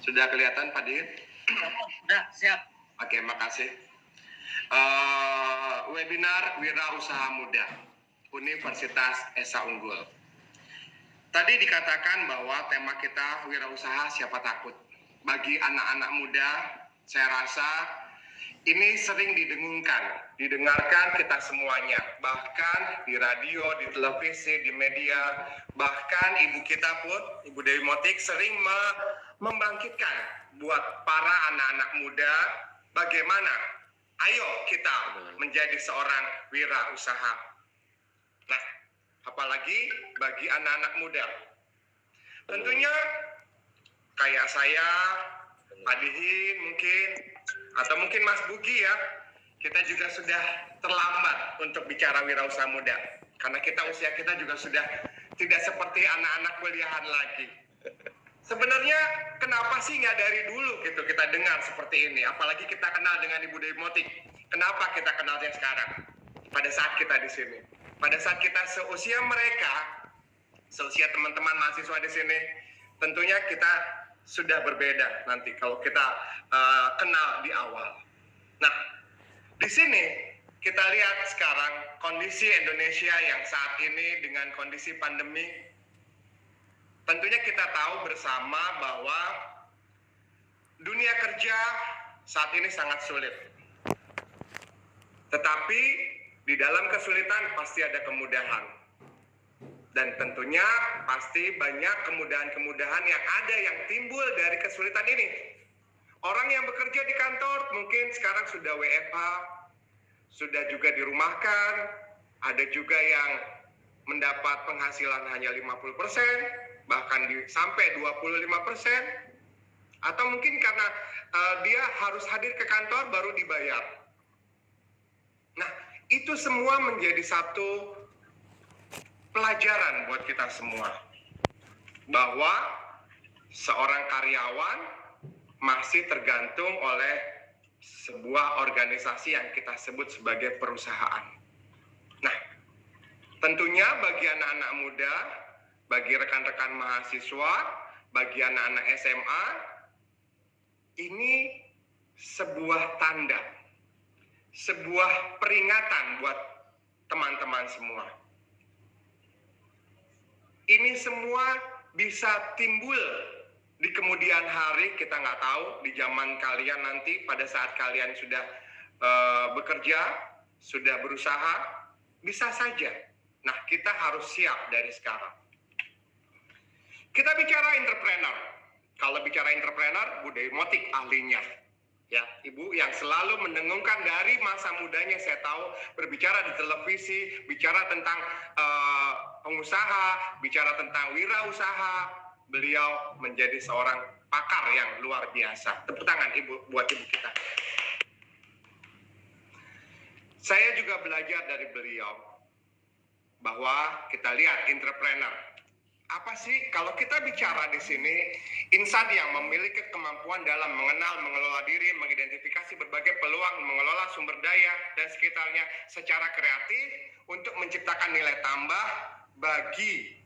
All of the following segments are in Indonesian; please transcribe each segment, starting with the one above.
Sudah kelihatan Pak Din? Sudah, siap. Oke, makasih. Webinar Wirausaha Muda Universitas Esa Unggul. Tadi dikatakan bahwa tema kita wirausaha siapa takut. Bagi anak-anak muda, saya rasa ini sering didengarkan kita semuanya. Bahkan di radio, di televisi, di media, bahkan ibu kita pun, Ibu Dewi Motik sering membangkitkan buat para anak-anak muda bagaimana ayo kita menjadi seorang wirausaha. Nah, apalagi bagi anak-anak muda. Tentunya kayak saya, Pak Dihin mungkin, atau mungkin Mas Bugi ya, kita juga sudah terlambat untuk bicara wirausaha muda. Karena usia kita juga sudah tidak seperti anak-anak kuliahan lagi. Sebenarnya kenapa sih nggak dari dulu gitu kita dengar seperti ini? Apalagi kita kenal dengan Ibu Dewi Motik. Kenapa kita kenalnya sekarang? Pada saat kita di sini. Pada saat kita seusia mereka, seusia teman-teman mahasiswa di sini, tentunya kita sudah berbeda nanti kalau kita kenal di awal. Nah, di sini kita lihat sekarang kondisi Indonesia yang saat ini dengan kondisi pandemi. Tentunya kita tahu bersama bahwa dunia kerja saat ini sangat sulit. Tetapi di dalam kesulitan pasti ada kemudahan. Dan tentunya pasti banyak kemudahan-kemudahan yang ada yang timbul dari kesulitan ini. Orang yang bekerja di kantor mungkin sekarang sudah WFH, sudah juga dirumahkan, ada juga yang mendapat penghasilan hanya 50%, bahkan sampai 25%, atau mungkin karena dia harus hadir ke kantor baru dibayar. Nah, itu semua menjadi satu pelajaran buat kita semua, bahwa seorang karyawan masih tergantung oleh sebuah organisasi yang kita sebut sebagai perusahaan. Nah, tentunya bagi anak-anak muda, bagi rekan-rekan mahasiswa, bagi anak-anak SMA, ini sebuah tanda, sebuah peringatan buat teman-teman semua. Ini semua bisa timbul di kemudian hari, kita nggak tahu di zaman kalian nanti pada saat kalian sudah bekerja, sudah berusaha, bisa saja. Nah, kita harus siap dari sekarang. Kita bicara entrepreneur. Kalau bicara entrepreneur, Bu Dewi Motik ahlinya. Ya, Ibu yang selalu mendengungkan dari masa mudanya, saya tahu berbicara di televisi, bicara tentang pengusaha, bicara tentang wirausaha. Beliau menjadi seorang pakar yang luar biasa. Tepuk tangan Ibu buat Ibu kita. Saya juga belajar dari beliau bahwa kita lihat entrepreneur. Apa sih kalau kita bicara di sini, insan yang memiliki kemampuan dalam mengenal, mengelola diri, mengidentifikasi berbagai peluang, mengelola sumber daya dan sekitarnya secara kreatif untuk menciptakan nilai tambah bagi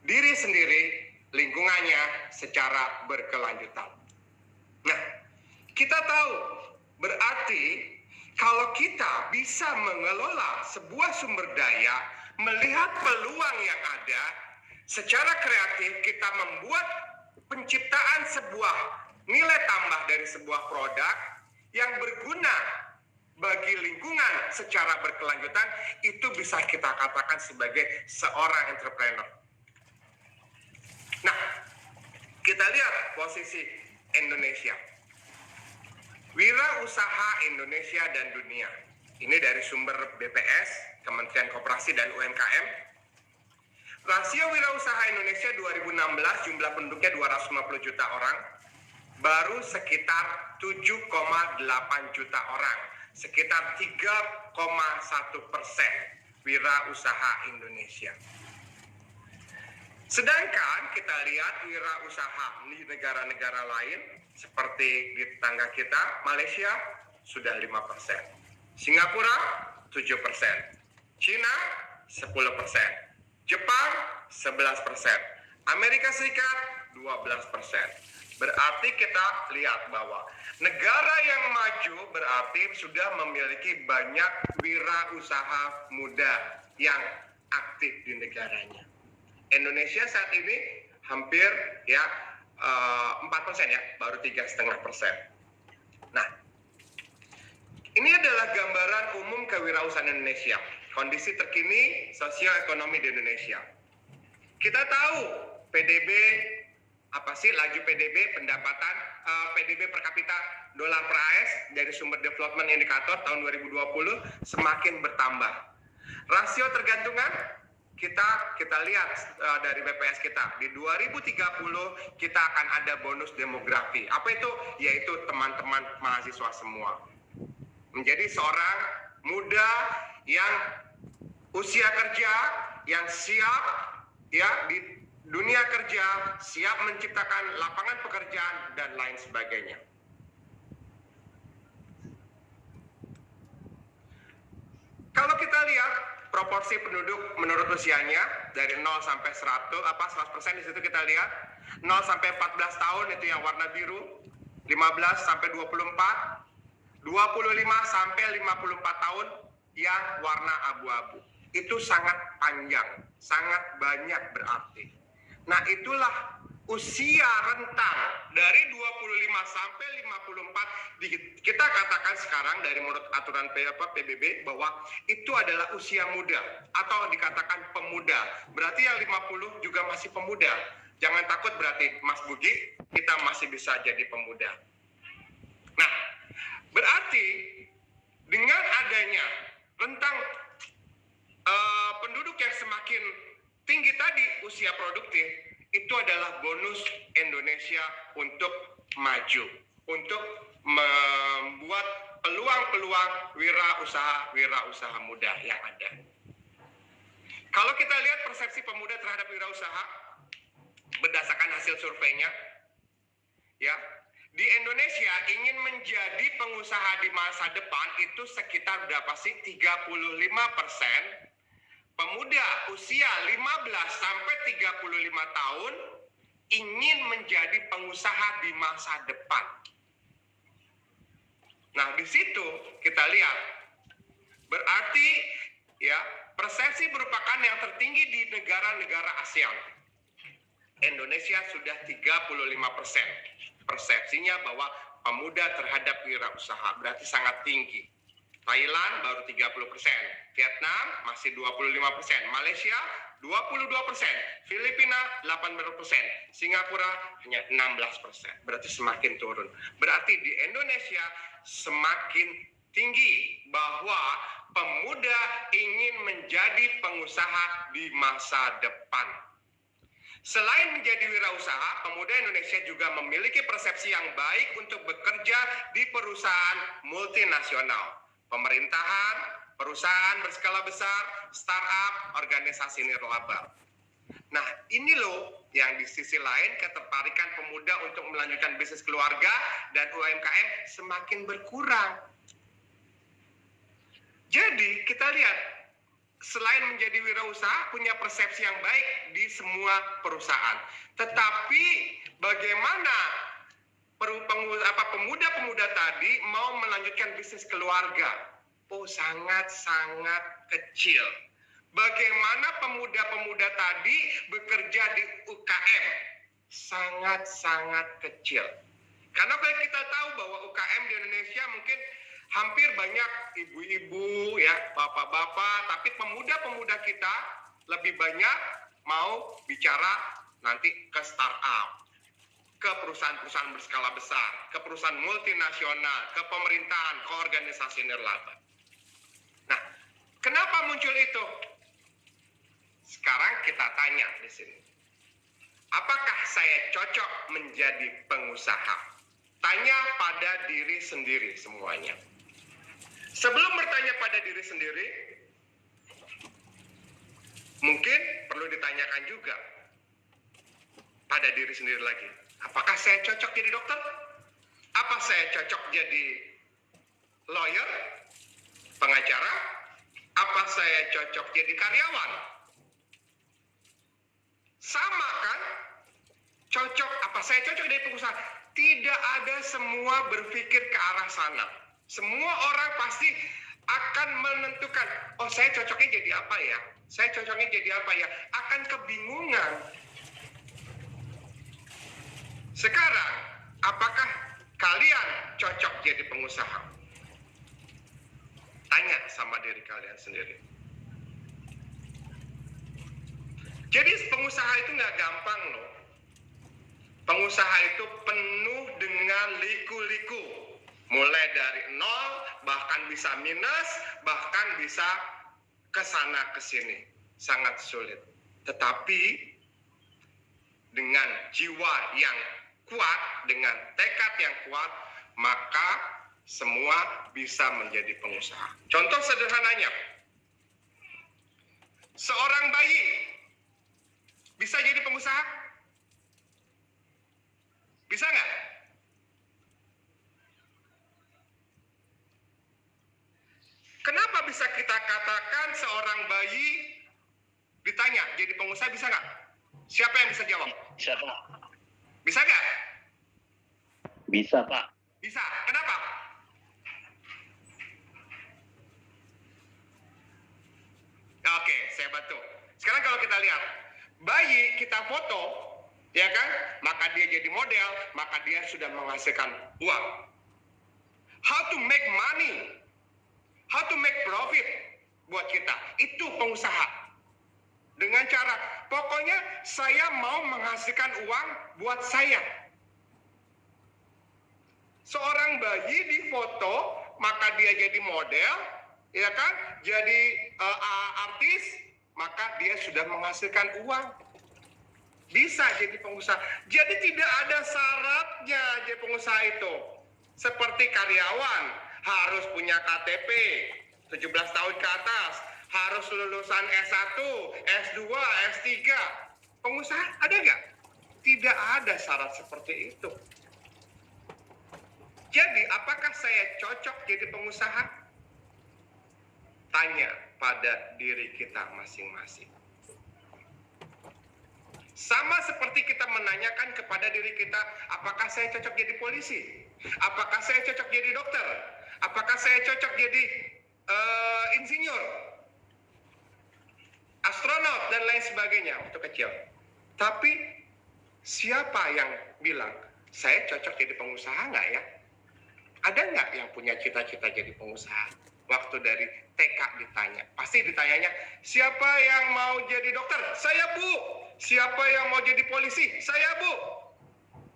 diri sendiri, lingkungannya secara berkelanjutan. Nah, kita tahu berarti kalau kita bisa mengelola sebuah sumber daya, melihat peluang yang ada, secara kreatif kita membuat penciptaan sebuah nilai tambah dari sebuah produk yang berguna bagi lingkungan secara berkelanjutan, itu bisa kita katakan sebagai seorang entrepreneur. Nah, kita lihat posisi Indonesia. Wirausaha Indonesia dan dunia. Ini dari sumber BPS, Kementerian Koperasi dan UMKM. Rasio wirausaha Indonesia 2016 jumlah penduduknya 250 juta orang, baru sekitar 7,8 juta orang, sekitar 3,1% wirausaha Indonesia. Sedangkan kita lihat wirausaha di negara-negara lain seperti di tetangga kita, Malaysia sudah 5%, Singapura 7%, Cina 10%, Jepang 11%, Amerika Serikat 12%, Berarti kita lihat bahwa negara yang maju berarti sudah memiliki banyak wirausaha muda yang aktif di negaranya. Indonesia saat ini hampir ya 4% ya, baru 3,5%. Nah, ini adalah gambaran umum kewirausahaan Indonesia, kondisi terkini sosioekonomi di Indonesia. Kita tahu PDB apa sih laju PDB pendapatan PDB per kapita dolar per AS dari sumber development indikator tahun 2020 semakin bertambah. Rasio tergantungan kita lihat dari BPS kita di 2030 kita akan ada bonus demografi. Apa itu? Yaitu teman-teman mahasiswa semua menjadi seorang muda yang usia kerja yang siap ya di dunia kerja, siap menciptakan lapangan pekerjaan dan lain sebagainya. Kalau kita lihat proporsi penduduk menurut usianya dari 0 sampai 100% di situ kita lihat 0 sampai 14 tahun itu yang warna biru, 15 sampai 24, 25 sampai 54 tahun yang warna abu-abu. Itu sangat panjang, sangat banyak berarti. Nah, itulah usia rentang dari 25 sampai 54 kita katakan sekarang dari menurut aturan PBB bahwa itu adalah usia muda atau dikatakan pemuda. Berarti yang 50 juga masih pemuda. Jangan takut berarti Mas Bugi, kita masih bisa jadi pemuda. Nah, berarti dengan adanya rentang penduduk yang semakin tinggi tadi usia produktif, itu adalah bonus Indonesia untuk maju, untuk membuat peluang-peluang wirausaha muda yang ada. Kalau kita lihat persepsi pemuda terhadap wirausaha berdasarkan hasil surveinya, ya, di Indonesia ingin menjadi pengusaha di masa depan itu sekitar berapa sih? 35% pemuda usia 15 sampai 35 tahun ingin menjadi pengusaha di masa depan. Nah, di situ kita lihat berarti ya persepsi merupakan yang tertinggi di negara-negara ASEAN. Indonesia sudah 35%. Persepsinya bahwa pemuda terhadap wirausaha berarti sangat tinggi. Thailand baru 30%, Vietnam masih 25%, Malaysia 22%, Filipina 18%, Singapura hanya 16%. Berarti semakin turun. Berarti di Indonesia semakin tinggi bahwa pemuda ingin menjadi pengusaha di masa depan. Selain menjadi wirausaha, pemuda Indonesia juga memiliki persepsi yang baik untuk bekerja di perusahaan multinasional, pemerintahan, perusahaan berskala besar, startup, organisasi nirlaba. Nah, ini loh yang di sisi lain ketertarikan pemuda untuk melanjutkan bisnis keluarga dan UMKM semakin berkurang. Jadi, kita lihat selain menjadi wirausaha punya persepsi yang baik di semua perusahaan. Tetapi bagaimana pemuda-pemuda tadi mau melanjutkan bisnis keluarga? Oh, sangat-sangat kecil. Bagaimana pemuda-pemuda tadi bekerja di UKM? Sangat-sangat kecil. Karena kalau kita tahu bahwa UKM di Indonesia mungkin hampir banyak ibu-ibu ya, bapak-bapak, tapi pemuda-pemuda kita lebih banyak mau bicara nanti ke startup, ke perusahaan-perusahaan berskala besar, ke perusahaan multinasional, ke pemerintahan, ke organisasi nirlaba. Nah, kenapa muncul itu? Sekarang kita tanya di sini. Apakah saya cocok menjadi pengusaha? Tanya pada diri sendiri semuanya. Sebelum bertanya pada diri sendiri, mungkin perlu ditanyakan juga pada diri sendiri lagi. Apakah saya cocok jadi dokter? Apa saya cocok jadi lawyer, pengacara? Apa saya cocok jadi karyawan? Sama kan? Cocok apa? Saya cocok jadi pengusaha. Tidak ada semua berpikir ke arah sana. Semua orang pasti akan menentukan, oh saya cocoknya jadi apa ya? Saya cocoknya jadi apa ya? Akan kebingungan. Sekarang, apakah kalian cocok jadi pengusaha? Tanya sama diri kalian sendiri. Jadi pengusaha itu nggak gampang loh. Pengusaha itu penuh dengan liku-liku. Mulai dari nol, bahkan bisa minus, bahkan bisa kesana kesini. Sangat sulit. Tetapi dengan jiwa yang kuat, dengan tekad yang kuat, maka semua bisa menjadi pengusaha. Contoh sederhananya, seorang bayi bisa jadi pengusaha? Bisa nggak? Kenapa bisa kita katakan seorang bayi ditanya jadi pengusaha bisa nggak? Siapa yang bisa jawab? Bisa, Pak. Bisa nggak? Bisa, Pak. Bisa. Kenapa? Oke, saya bantu. Sekarang kalau kita lihat, bayi kita foto, ya kan? Maka dia jadi model, maka dia sudah menghasilkan uang. How to make money, how to make profit buat kita, itu pengusaha. Dengan cara, pokoknya saya mau menghasilkan uang buat saya. Seorang bayi di foto, maka dia jadi model, ya kan? Jadi artis, maka dia sudah menghasilkan uang. Bisa jadi pengusaha. Jadi tidak ada syaratnya jadi pengusaha itu. Seperti karyawan, harus punya KTP, 17 tahun ke atas, harus lulusan S1, S2, S3. Pengusaha ada nggak? Tidak ada syarat seperti itu. Jadi, apakah saya cocok jadi pengusaha? Tanya pada diri kita masing-masing. Sama seperti kita menanyakan kepada diri kita, apakah saya cocok jadi polisi? Apakah saya cocok jadi dokter? Apakah saya cocok jadi insinyur? Astronot dan lain sebagainya waktu kecil. Tapi, siapa yang bilang, saya cocok jadi pengusaha nggak ya? Ada nggak yang punya cita-cita jadi pengusaha? Waktu dari TK ditanya, pasti ditanyanya, siapa yang mau jadi dokter? Saya, Bu. Siapa yang mau jadi polisi? Saya, Bu.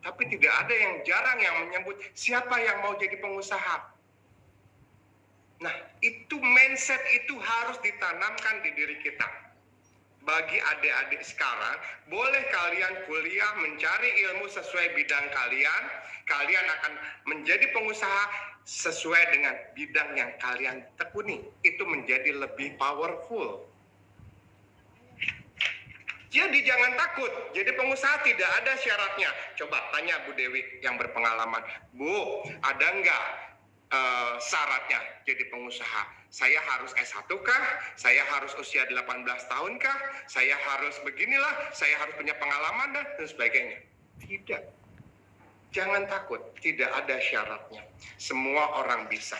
Tapi tidak ada yang jarang yang menyebut, siapa yang mau jadi pengusaha? Nah, itu mindset itu harus ditanamkan di diri kita. Bagi adik-adik sekarang, boleh kalian kuliah mencari ilmu sesuai bidang kalian. Kalian akan menjadi pengusaha sesuai dengan bidang yang kalian tekuni. Itu menjadi lebih powerful. Jadi jangan takut. Jadi pengusaha tidak ada syaratnya. Coba tanya Bu Dewi yang berpengalaman. Bu, ada nggak syaratnya jadi pengusaha? Saya harus S1 kah? Saya harus usia 18 tahun kah? Saya harus beginilah, saya harus punya pengalaman dan sebagainya. Tidak. Jangan takut, tidak ada syaratnya. Semua orang bisa.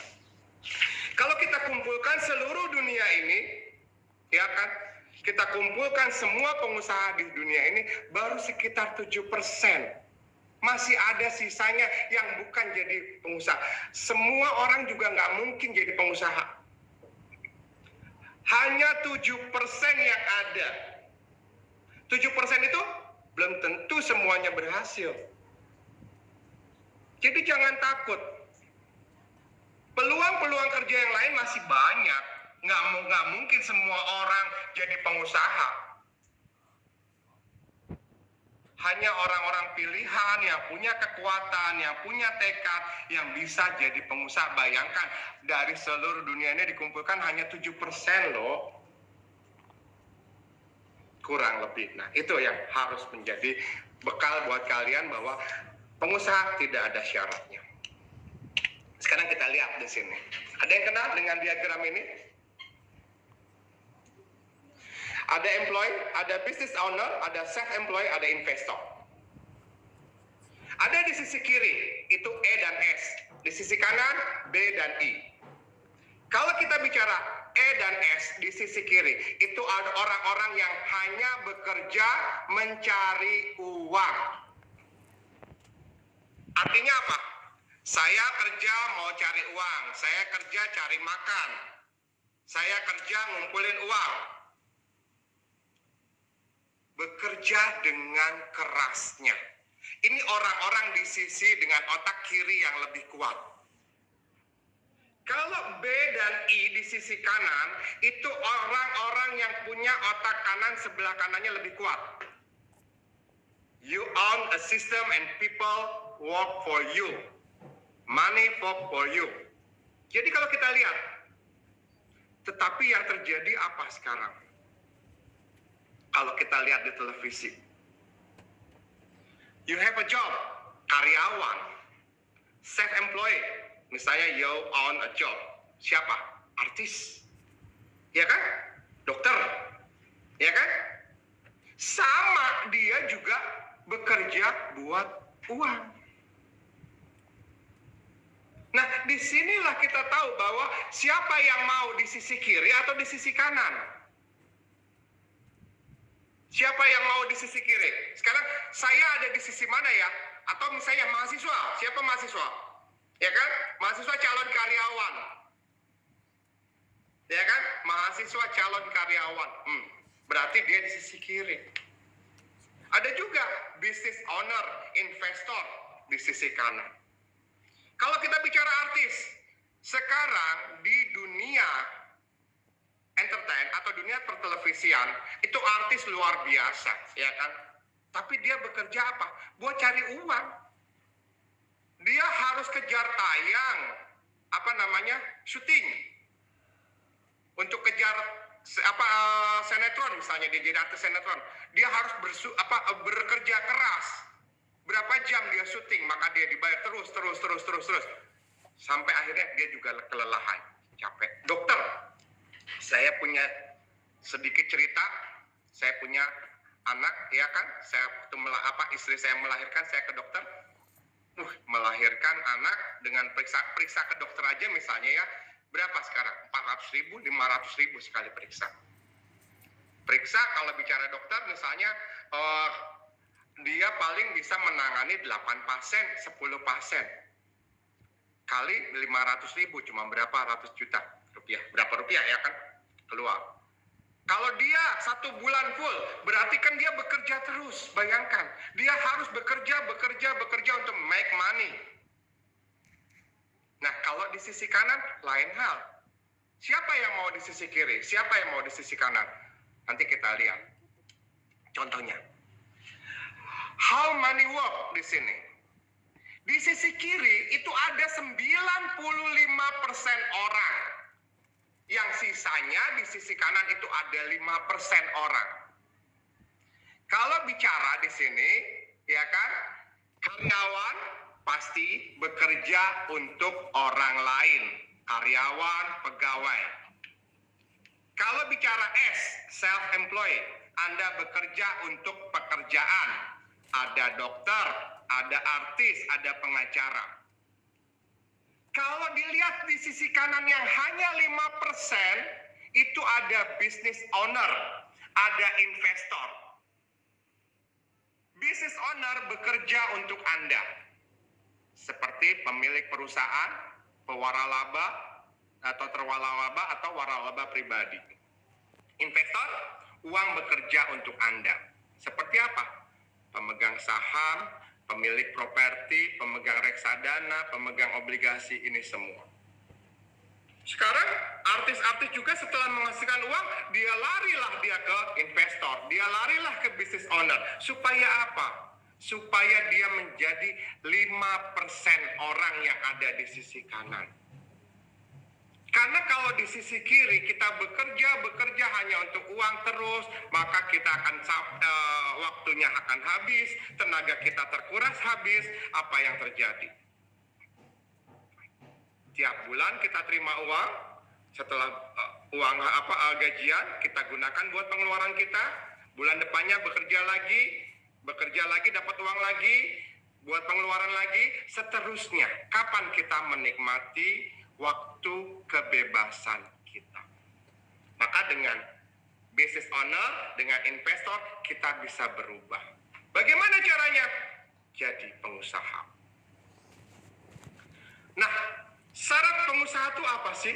Kalau kita kumpulkan seluruh dunia ini, ya kan? Kita kumpulkan semua pengusaha di dunia ini, baru sekitar 7%. Masih ada sisanya yang bukan jadi pengusaha. Semua orang juga nggak mungkin jadi pengusaha. Hanya 7% yang ada. 7% itu belum tentu semuanya berhasil. Jadi jangan takut. Peluang-peluang kerja yang lain masih banyak. Nggak mungkin semua orang jadi pengusaha. Hanya orang-orang pilihan yang punya kekuatan, yang punya tekad, yang bisa jadi pengusaha. Bayangkan, dari seluruh dunia ini dikumpulkan hanya 7% loh. Kurang lebih. Nah, itu yang harus menjadi bekal buat kalian bahwa pengusaha tidak ada syaratnya. Sekarang kita lihat di sini. Ada yang kenal dengan diagram ini? Ada employee, ada business owner, ada self-employed, ada investor. Ada di sisi kiri, itu E dan S. Di sisi kanan, B dan I. Kalau kita bicara E dan S di sisi kiri, itu ada orang-orang yang hanya bekerja mencari uang. Artinya apa? Saya kerja mau cari uang, saya kerja cari makan, saya kerja ngumpulin uang. Bekerja dengan kerasnya. Ini orang-orang di sisi dengan otak kiri yang lebih kuat. Kalau B dan I di sisi kanan, itu orang-orang yang punya otak kanan sebelah kanannya lebih kuat. You own a system and people work for you. Money work for you. Jadi kalau kita lihat, tetapi yang terjadi apa sekarang? Kalau kita lihat di televisi, you have a job, karyawan, self-employed, misalnya you own a job, siapa? Artis, ya kan? Dokter, ya kan? Sama, dia juga bekerja buat uang. Nah, disinilah kita tahu bahwa siapa yang mau di sisi kiri atau di sisi kanan. Siapa yang mau di sisi kiri? Sekarang saya ada di sisi mana ya? Atau misalnya mahasiswa. Siapa mahasiswa? Ya kan? Mahasiswa calon karyawan. Ya kan? Mahasiswa calon karyawan. Berarti dia di sisi kiri. Ada juga business owner, investor di sisi kanan. Kalau kita bicara artis, sekarang di dunia entertain atau dunia pertelevisian itu artis luar biasa, ya kan? Tapi dia bekerja apa? Buat cari uang. Dia harus kejar tayang, syuting. Untuk kejar sinetron misalnya, dia jadi artis sinetron. Dia harus bekerja keras. Berapa jam dia syuting, maka dia dibayar terus. Sampai akhirnya dia juga kelelahan, capek. Dokter, saya punya sedikit cerita. Saya punya anak, ya kan? Istri saya melahirkan, saya ke dokter. Melahirkan anak dengan periksa ke dokter aja misalnya ya. Berapa sekarang? 400.000, 500.000 sekali periksa. Periksa kalau bicara dokter misalnya dia paling bisa menangani 8 pasien, 10 pasien. Kali 500.000 cuma berapa ratus juta rupiah. Berapa rupiah ya kan? Keluar. Kalau dia 1 bulan full, berarti kan dia bekerja terus. Bayangkan, dia harus bekerja untuk make money. Nah, kalau di sisi kanan, lain hal. Siapa yang mau di sisi kiri? Siapa yang mau di sisi kanan? Nanti kita lihat. Contohnya. How money work di sini? Di sisi kiri itu ada 95% orang. Yang sisanya di sisi kanan itu ada 5% orang. Kalau bicara di sini, ya kan, karyawan pasti bekerja untuk orang lain. Karyawan, pegawai. Kalau bicara S, self-employed, Anda bekerja untuk pekerjaan. Ada dokter, ada artis, ada pengacara. Kalau dilihat di sisi kanan yang hanya 5%, itu ada business owner, ada investor. Business owner bekerja untuk Anda. Seperti pemilik perusahaan, pewaralaba, atau terwalaba, atau waralaba pribadi. Investor, uang bekerja untuk Anda. Seperti apa? Pemegang saham, pemilik properti, pemegang reksadana, pemegang obligasi, ini semua. Sekarang artis-artis juga setelah menghasilkan uang, dia larilah ke investor, dia larilah ke business owner. Supaya apa? Supaya dia menjadi 5% orang yang ada di sisi kanan. Karena kalau di sisi kiri kita bekerja hanya untuk uang terus, maka kita akan waktunya akan habis, tenaga kita terkuras habis. Apa yang terjadi? Tiap bulan kita terima uang, setelah gajian kita gunakan buat pengeluaran kita. Bulan depannya bekerja lagi dapat uang lagi, buat pengeluaran lagi, seterusnya. Kapan kita menikmati waktu kebebasan kita? Maka dengan business owner, dengan investor, kita bisa berubah. Bagaimana caranya? Jadi pengusaha. Nah, syarat pengusaha itu apa sih?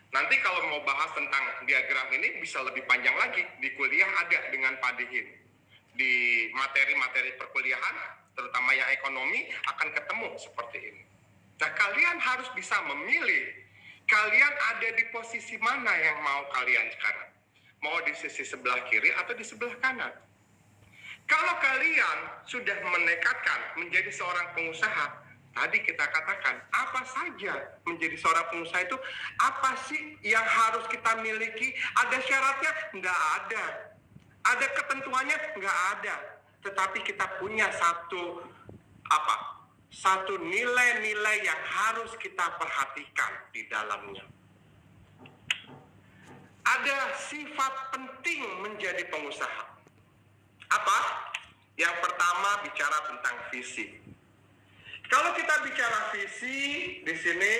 Nanti kalau mau bahas tentang diagram ini bisa lebih panjang lagi. Di kuliah ada dengan Pak Dihin. Di materi-materi perkuliahan, terutama yang ekonomi, akan ketemu seperti ini. Nah, kalian harus bisa memilih. Kalian ada di posisi mana yang mau kalian sekarang? Mau di sisi sebelah kiri atau di sebelah kanan? Kalau kalian sudah menekadkan menjadi seorang pengusaha, tadi kita katakan, apa saja menjadi seorang pengusaha itu, apa sih yang harus kita miliki? Ada syaratnya? Nggak ada. Ada ketentuannya? Nggak ada. Tetapi kita punya satu nilai-nilai yang harus kita perhatikan di dalamnya. Ada sifat penting menjadi pengusaha. Apa? Yang pertama bicara tentang visi. Kalau kita bicara visi di sini,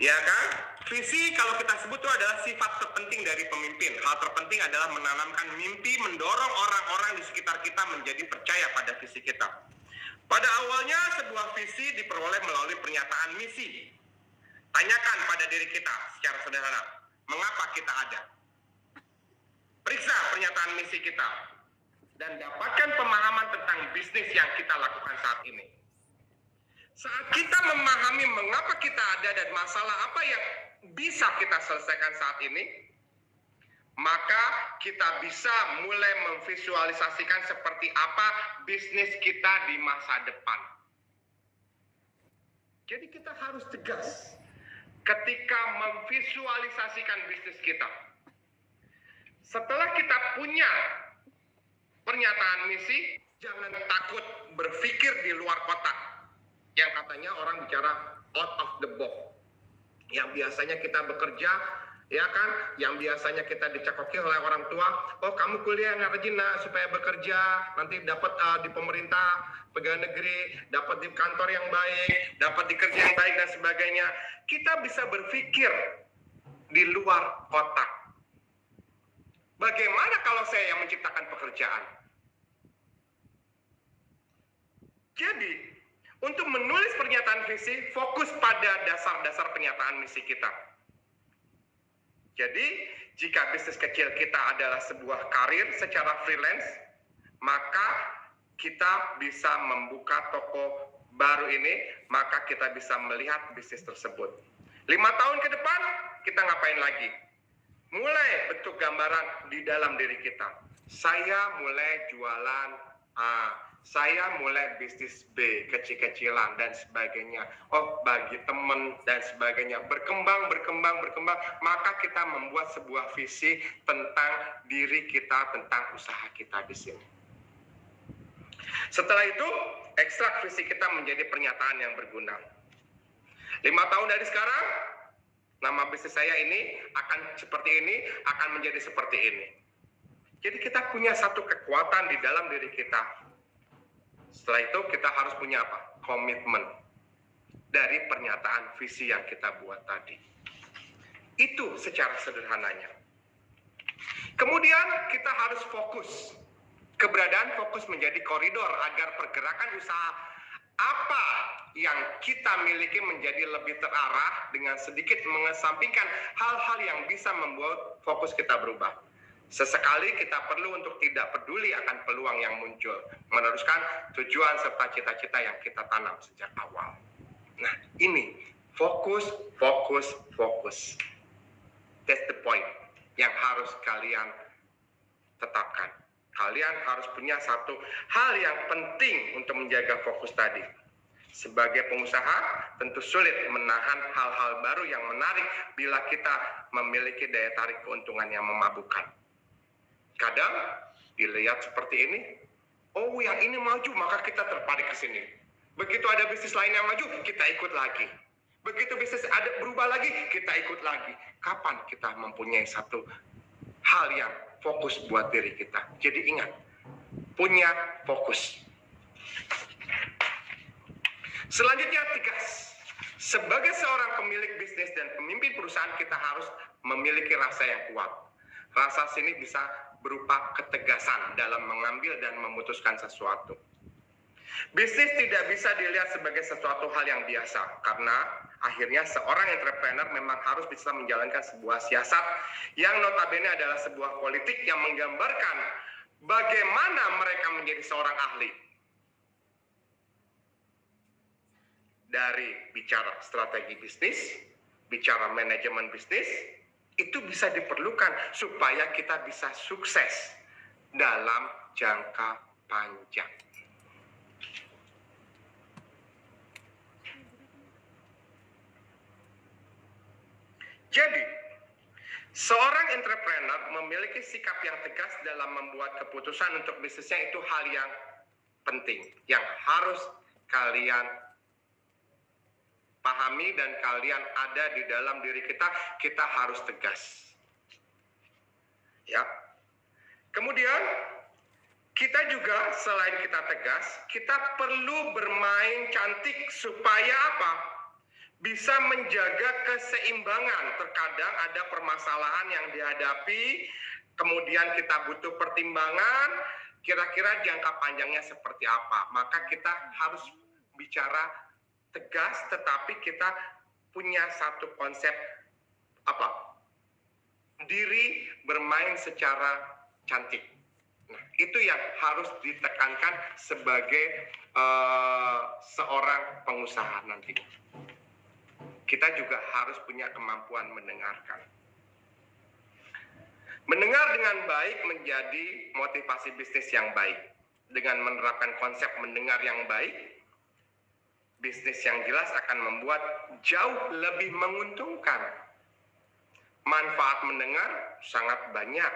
ya kan? Visi kalau kita sebut itu adalah sifat terpenting dari pemimpin. Hal terpenting adalah menanamkan mimpi, mendorong orang-orang di sekitar kita menjadi percaya pada visi kita. Pada awalnya sebuah visi diperoleh melalui pernyataan misi. Tanyakan pada diri kita secara sederhana, mengapa kita ada? Periksa pernyataan misi kita dan dapatkan pemahaman tentang bisnis yang kita lakukan saat ini. Saat kita memahami mengapa kita ada dan masalah apa yang bisa kita selesaikan saat ini, maka kita bisa mulai memvisualisasikan seperti apa bisnis kita di masa depan. Jadi kita harus tegas ketika memvisualisasikan bisnis kita. Setelah kita punya pernyataan misi, jangan takut berpikir di luar kotak. Yang katanya orang bicara out of the box. Yang biasanya kita bekerja, ya kan? Yang biasanya kita dicekoki oleh orang tua, oh kamu kuliah yang rajin supaya bekerja, nanti dapat di pemerintah, pegawai negeri, dapat di kantor yang baik, dapat di kerja yang baik dan sebagainya. Kita bisa berpikir di luar kotak. Bagaimana kalau saya yang menciptakan pekerjaan? Jadi, untuk menulis pernyataan visi, fokus pada dasar-dasar pernyataan misi kita. Jadi, jika bisnis kecil kita adalah sebuah karir secara freelance, maka kita bisa membuka toko baru ini, maka kita bisa melihat bisnis tersebut. 5 tahun ke depan, kita ngapain lagi? Mulai bentuk gambaran di dalam diri kita. Saya mulai jualan A, saya mulai bisnis B, kecil-kecilan dan sebagainya. Oh, bagi teman dan sebagainya. Berkembang. Maka kita membuat sebuah visi tentang diri kita, tentang usaha kita di sini. Setelah itu, ekstrak visi kita menjadi pernyataan yang berguna. 5 tahun dari sekarang, nama bisnis saya ini akan seperti ini, akan menjadi seperti ini. Jadi kita punya satu kekuatan di dalam diri kita. Setelah itu kita harus punya apa? Komitmen dari pernyataan visi yang kita buat tadi. Itu secara sederhananya. Kemudian kita harus fokus. Keberadaan fokus menjadi koridor agar pergerakan usaha apa yang kita miliki menjadi lebih terarah dengan sedikit mengesampingkan hal-hal yang bisa membuat fokus kita berubah. Sesekali kita perlu untuk tidak peduli akan peluang yang muncul, meneruskan tujuan serta cita-cita yang kita tanam sejak awal. Nah, ini fokus. That's the point yang harus kalian tetapkan. Kalian harus punya satu hal yang penting untuk menjaga fokus tadi. Sebagai pengusaha, tentu sulit menahan hal-hal baru yang menarik bila kita memiliki daya tarik keuntungan yang memabukkan. Kadang dilihat seperti ini, oh yang ini maju maka kita tertarik ke sini. Begitu ada bisnis lain yang maju, kita ikut lagi. Begitu bisnis ada berubah lagi, kita ikut lagi. Kapan kita mempunyai satu hal yang fokus buat diri kita? Jadi ingat, punya fokus. Selanjutnya, tegas. Sebagai seorang pemilik bisnis dan pemimpin perusahaan, kita harus memiliki rasa yang kuat. Rasa sini bisa berupa ketegasan dalam mengambil dan memutuskan sesuatu. Bisnis tidak bisa dilihat sebagai sesuatu hal yang biasa, karena akhirnya seorang entrepreneur memang harus bisa menjalankan sebuah siasat yang notabene adalah sebuah politik yang menggambarkan bagaimana mereka menjadi seorang ahli. Dari bicara strategi bisnis, bicara manajemen bisnis, itu bisa diperlukan supaya kita bisa sukses dalam jangka panjang. Jadi, seorang entrepreneur memiliki sikap yang tegas dalam membuat keputusan untuk bisnisnya, itu hal yang penting, yang harus kalian pahami dan kalian ada di dalam diri kita. Kita harus tegas. Ya. Kemudian, kita juga selain kita tegas, kita perlu bermain cantik supaya apa? Bisa menjaga keseimbangan. Terkadang ada permasalahan yang dihadapi, kemudian kita butuh pertimbangan, kira-kira jangka panjangnya seperti apa. Maka kita harus bicara tegas, tetapi kita punya satu konsep apa? Diri bermain secara cantik. Nah, itu yang harus ditekankan sebagai seorang pengusaha nanti. Kita juga harus punya kemampuan mendengarkan. Mendengar dengan baik menjadi motivasi bisnis yang baik. Dengan menerapkan konsep mendengar yang baik, bisnis yang jelas akan membuat jauh lebih menguntungkan. Manfaat mendengar sangat banyak.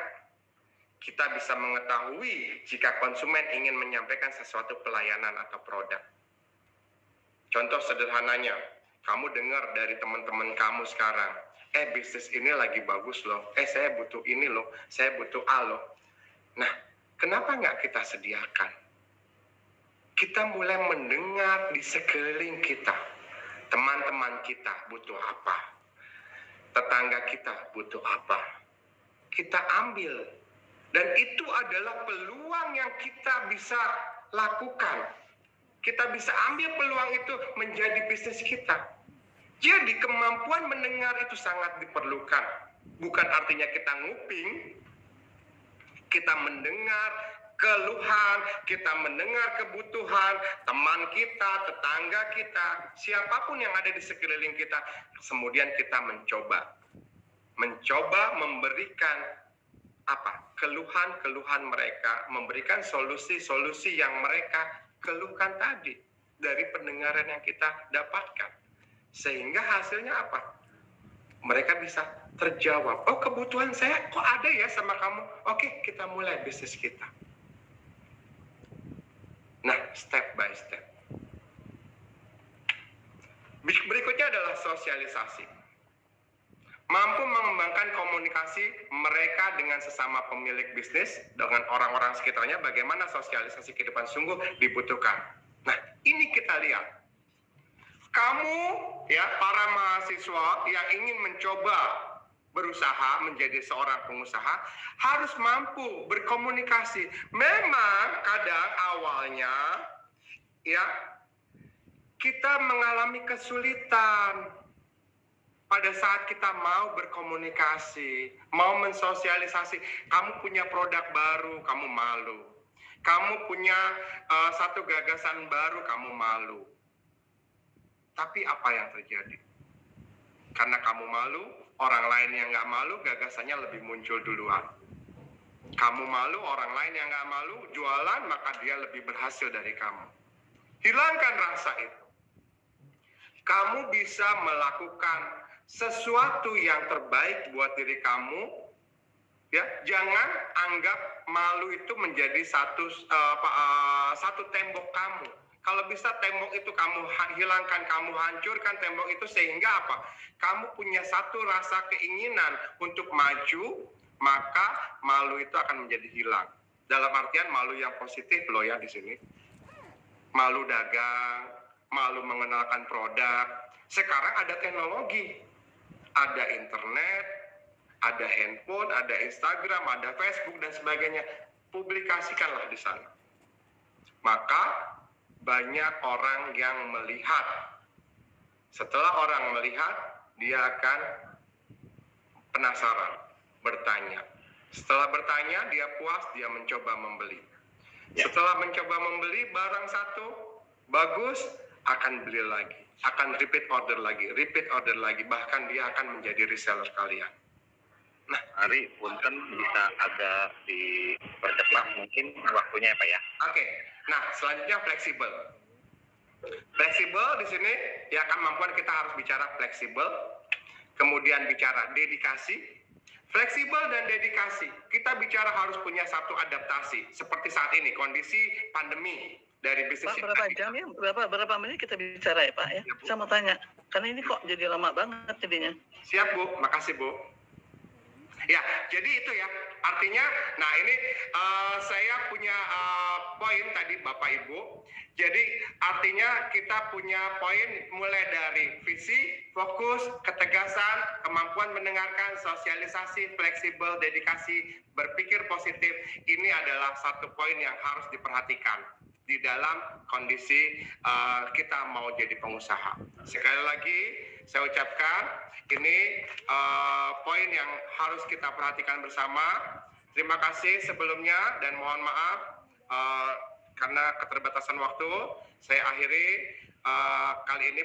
Kita bisa mengetahui jika konsumen ingin menyampaikan sesuatu pelayanan atau produk. Contoh sederhananya, kamu dengar dari teman-teman kamu sekarang, bisnis ini lagi bagus loh, saya butuh ini loh, saya butuh A loh. Nah, kenapa nggak kita sediakan? Kita mulai mendengar di sekeliling kita, teman-teman kita butuh apa, tetangga kita butuh apa, kita ambil. Dan itu adalah peluang yang kita bisa lakukan. Kita bisa ambil peluang itu menjadi bisnis kita. Jadi kemampuan mendengar itu sangat diperlukan. Bukan artinya kita nguping, kita mendengar keluhan, kita mendengar kebutuhan teman kita, tetangga kita, siapapun yang ada di sekeliling kita. Kemudian kita mencoba memberikan keluhan-keluhan mereka, memberikan solusi-solusi yang mereka keluhkan tadi dari pendengaran yang kita dapatkan. Sehingga hasilnya apa? Mereka bisa terjawab. Oh, kebutuhan saya kok ada ya sama kamu? Oke, kita mulai bisnis kita. Nah, step by step. Berikutnya adalah sosialisasi. Mampu mengembangkan komunikasi mereka dengan sesama pemilik bisnis, dengan orang-orang sekitarnya, bagaimana sosialisasi kehidupan sungguh dibutuhkan. Nah, ini kita lihat. Kamu, ya, para mahasiswa yang ingin mencoba berusaha menjadi seorang pengusaha, harus mampu berkomunikasi. Memang kadang awalnya, ya, kita mengalami kesulitan pada saat kita mau berkomunikasi, mau mensosialisasi. Kamu punya produk baru, kamu malu. Kamu punya satu gagasan baru, kamu malu. Tapi apa yang terjadi? Karena kamu malu, orang lain yang nggak malu, gagasannya lebih muncul duluan. Kamu malu, orang lain yang nggak malu, jualan, maka dia lebih berhasil dari kamu. Hilangkan rasa itu. Kamu bisa melakukan sesuatu yang terbaik buat diri kamu, ya. Jangan anggap malu itu menjadi satu tembok kamu. Kalau bisa tembok itu kamu hilangkan, kamu hancurkan tembok itu, sehingga apa? Kamu punya satu rasa keinginan untuk maju, maka malu itu akan menjadi hilang. Dalam artian malu yang positif loh ya di sini. malu dagang, malu mengenalkan produk. Sekarang ada teknologi, ada internet, ada handphone, ada Instagram, ada Facebook dan sebagainya. Publikasikanlah di sana. Maka banyak orang yang melihat. Setelah orang melihat, dia akan penasaran, bertanya. Setelah bertanya, dia puas, dia mencoba membeli. Setelah mencoba membeli barang satu, bagus, akan beli lagi. Akan repeat order lagi. Bahkan dia akan menjadi reseller kalian. Nah, Ari, punten bisa agak dipercepat mungkin waktunya ya Pak ya. Oke, nah selanjutnya fleksibel. Fleksibel di sini ya kemampuan kita harus bicara fleksibel, kemudian bicara dedikasi. Fleksibel dan dedikasi, kita bicara harus punya satu adaptasi. Seperti saat ini, kondisi pandemi dari bisnis Pak, berapa jam ya? Berapa menit kita bicara ya Pak ya? Ya, Bu. Saya mau tanya, karena ini kok jadi lama banget jadinya. Siap Bu, makasih Bu. Ya, jadi itu ya. Artinya, nah ini saya punya poin tadi Bapak Ibu. Jadi artinya kita punya poin mulai dari visi, fokus, ketegasan, kemampuan mendengarkan, sosialisasi, fleksibel, dedikasi, berpikir positif. Ini adalah satu poin yang harus diperhatikan di dalam kondisi kita mau jadi pengusaha. Sekali lagi saya ucapkan ini poin yang harus kita perhatikan bersama. Terima kasih sebelumnya dan mohon maaf karena keterbatasan waktu. Saya akhiri kali ini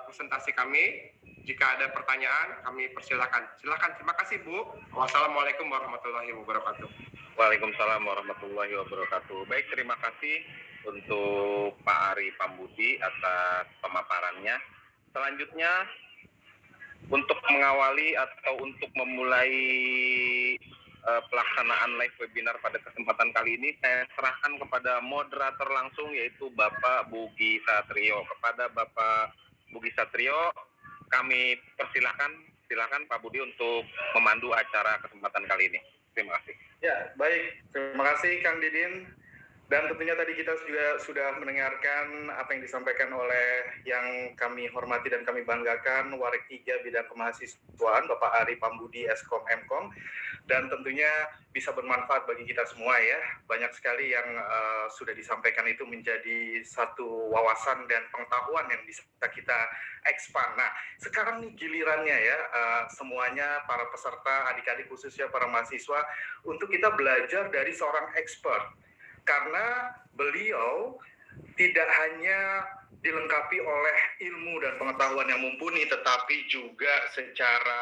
presentasi kami. Jika ada pertanyaan kami persilakan. Silakan. Terima kasih Bu. Wassalamualaikum warahmatullahi wabarakatuh. Waalaikumsalam warahmatullahi wabarakatuh. Baik, terima kasih untuk Pak Ari Pambudi atas pemaparannya. Selanjutnya, untuk mengawali atau untuk memulai pelaksanaan live webinar pada kesempatan kali ini, saya serahkan kepada moderator langsung yaitu Bapak Bugi Satrio. Kepada Bapak Bugi Satrio, kami silakan Pak Budi untuk memandu acara kesempatan kali ini. Terima kasih. Ya, baik. Terima kasih Kang Didin. Dan tentunya tadi kita juga sudah mendengarkan apa yang disampaikan oleh yang kami hormati dan kami banggakan Warik 3 Bidang Kemahasiswaan Bapak Ari Pambudi Eskom Mkom, dan tentunya bisa bermanfaat bagi kita semua ya. Banyak sekali yang sudah disampaikan itu menjadi satu wawasan dan pengetahuan yang bisa kita expand. Nah, sekarang nih gilirannya ya, semuanya para peserta, adik-adik khususnya para mahasiswa, untuk kita belajar dari seorang expert. Karena beliau tidak hanya dilengkapi oleh ilmu dan pengetahuan yang mumpuni, tetapi juga secara